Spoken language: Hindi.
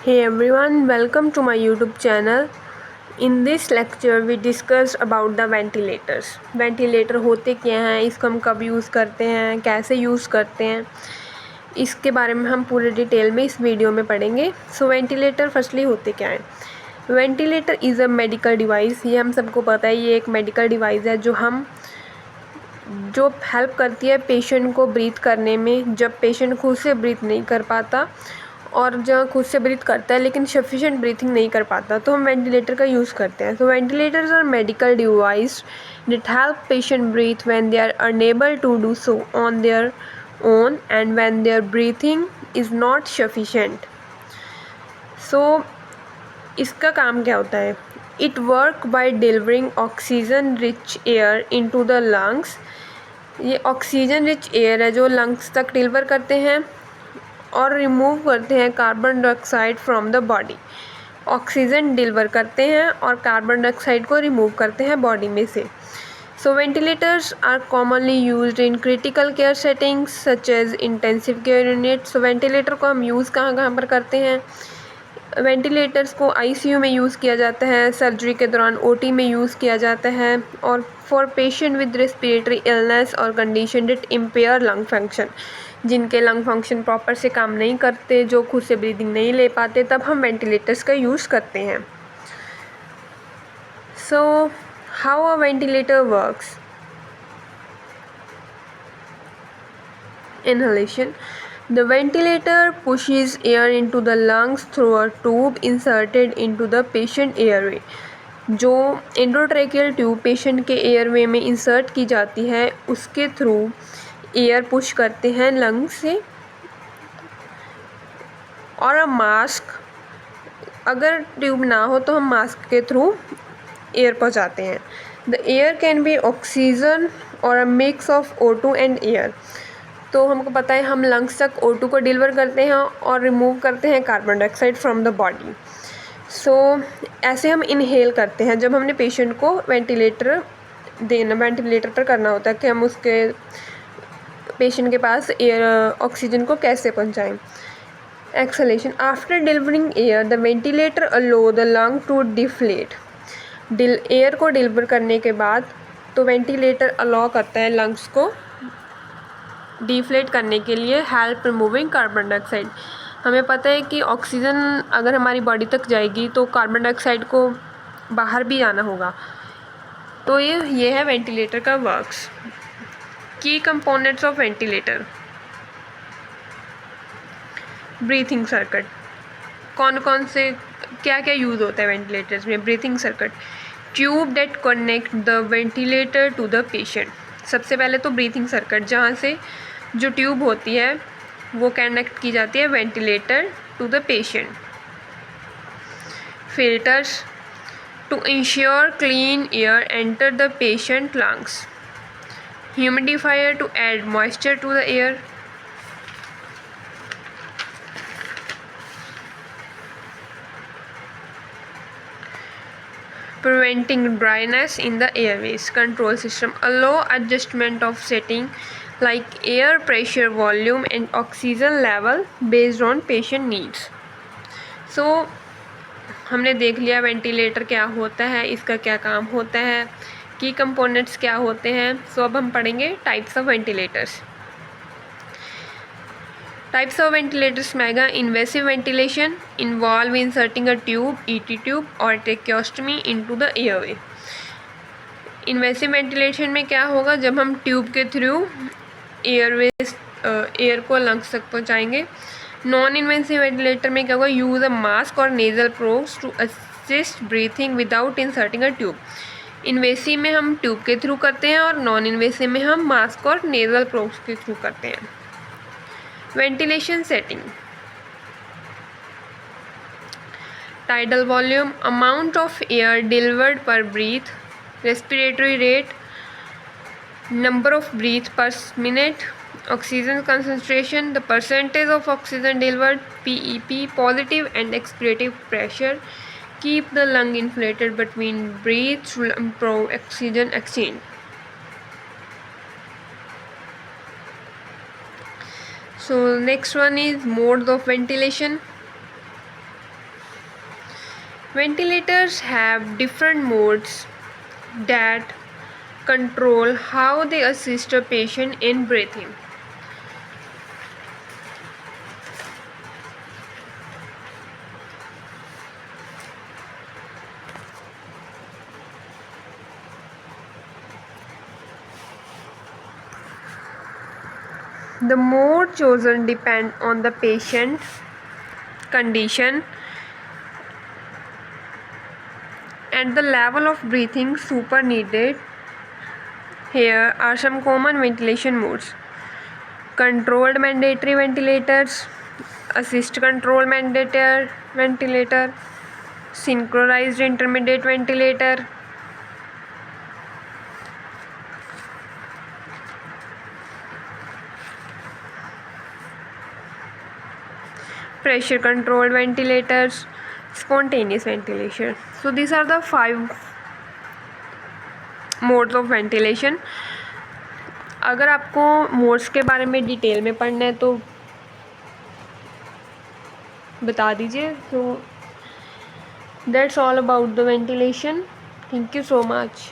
Hey everyone, welcome to my YouTube channel. In this lecture we discuss about the ventilators. Ventilator होते क्या हैं, इसको हम कब यूज़ करते हैं, कैसे यूज़ करते हैं, इसके बारे में हम पूरे डिटेल में इस वीडियो में पढ़ेंगे. सो वेंटिलेटर फर्स्टली होते क्या हैं. Ventilator is a medical device. ये हम सबको पता है, ये एक मेडिकल डिवाइस है जो हेल्प करती है पेशेंट को ब्रीथ करने में. जब पेशेंट खुद से ब्रीथ नहीं कर पाता और जहाँ खुद से ब्रीथ करता है लेकिन सफिशेंट ब्रीथिंग नहीं कर पाता, तो हम वेंटिलेटर का यूज़ करते हैं. तो ventilators are medical device that help patient breathe when they are unable to do so on their own and when their breathing is not sufficient. So इसका काम क्या होता है. It work by delivering oxygen rich air into the lungs. ये ऑक्सीजन रिच एयर है जो लंग्स तक डिलीवर करते हैं और रिमूव करते हैं carbon dioxide from the body. Oxygen deliver करते हैं और कार्बन डाइऑक्साइड को रिमूव करते हैं बॉडी में से. So ventilators are commonly used in critical care settings such as intensive care unit. So ventilator को हम यूज़ कहाँ कहाँ पर करते हैं. वेंटिलेटर्स को आईसीयू में यूज़ किया जाता है, सर्जरी के दौरान ओटी में यूज़ किया जाता है, और for patient with respiratory illness और condition that impair lung function, जिनके लंग फंक्शन प्रॉपर से काम नहीं करते, जो खुद से ब्रीदिंग नहीं ले पाते, तब हम वेंटिलेटर्स का यूज़ करते हैं. So how a ventilator works. Inhalation. The ventilator pushes air into the lungs through a tube inserted into the patient airway. जो एंडोट्रेकियल ट्यूब पेशेंट के एयरवे में इंसर्ट की जाती है, उसके थ्रू एयर पुश करते हैं लंग से. और अ मास्क, अगर ट्यूब ना हो तो हम मास्क के थ्रू एयर पहुंचाते हैं. The air can be oxygen और a mix of O2 and air. तो हमको पता है हम लंग्स तक O2 को डिलीवर करते हैं और रिमूव करते हैं carbon dioxide from the body. So ऐसे हम इनहेल करते हैं जब हमने पेशेंट को वेंटिलेटर पर करना होता है कि हम उसके पेशेंट के पास एयर ऑक्सीजन को कैसे पहुंचाएं. Exhalation. After delivering air the ventilator allow the lung to deflate. Air को डिलीवर करने के बाद तो वेंटिलेटर अलाउ करता है लंग्स को डिफ्लेट करने के लिए, हेल्प रिमूविंग कार्बन डाइऑक्साइड. हमें पता है कि ऑक्सीजन अगर हमारी बॉडी तक जाएगी तो कार्बन डाइऑक्साइड को बाहर भी आना होगा. तो ये है वेंटिलेटर का वर्क्स. की components of ventilator. Breathing circuit. कौन कौन से क्या क्या यूज़ होता है वेंटिलेटर्स में. Breathing circuit. Tube that connect the ventilator to the patient. सबसे पहले तो ब्रीथिंग सर्किट, जहाँ से जो ट्यूब होती है वो कनेक्ट की जाती है ventilator to the patient. Filters. To ensure clean air enter the patient lungs. Humidifier to add moisture to the air. Preventing dryness in the airways. Control system. Allow adjustment of setting like air pressure, volume and oxygen level based on patient needs. So हमने देख लिया वेंटिलेटर क्या होता है, इसका क्या काम होता है, की कंपोनेंट्स क्या होते हैं. सो अब हम पढ़ेंगे types of ventilators. Types of ventilators mega invasive ventilation involve inserting a tube, ET tube or tracheostomy into the airway. Invasive ventilation में क्या होगा, जब हम ट्यूब के थ्रू एयर को लंग्स तक पहुंचाएंगे. नॉन इन्वेसिव वेंटिलेटर में क्या होगा, यूज़ अ मास्क और nasal probes to assist breathing without inserting a tube. Invasive में हम ट्यूब के थ्रू करते हैं और नॉन इन्वेसिव में हम मास्क और नेजल प्रोब्स के थ्रू करते हैं. Ventilation setting. Tidal volume, amount of air delivered per breath. Respiratory rate, number of breaths per minute. Oxygen concentration, the percentage of oxygen delivered. PEP, positive and expirative pressure. Keep the lung inflated between breaths to improve oxygen exchange. So next one is modes of ventilation. Ventilators have different modes that control how they assist a patient in breathing. The mode chosen depend on the patient condition and the level of breathing super needed. Here are some common ventilation modes: controlled mandatory ventilators, assist control mandatory ventilator, synchronized intermediate ventilator, pressure controlled ventilators, spontaneous ventilation. So these are the 5 modes of ventilation. अगर आपको मोड्स के बारे में डिटेल में पढ़ना है तो बता दीजिए. So that's all about the ventilation. Thank you so much.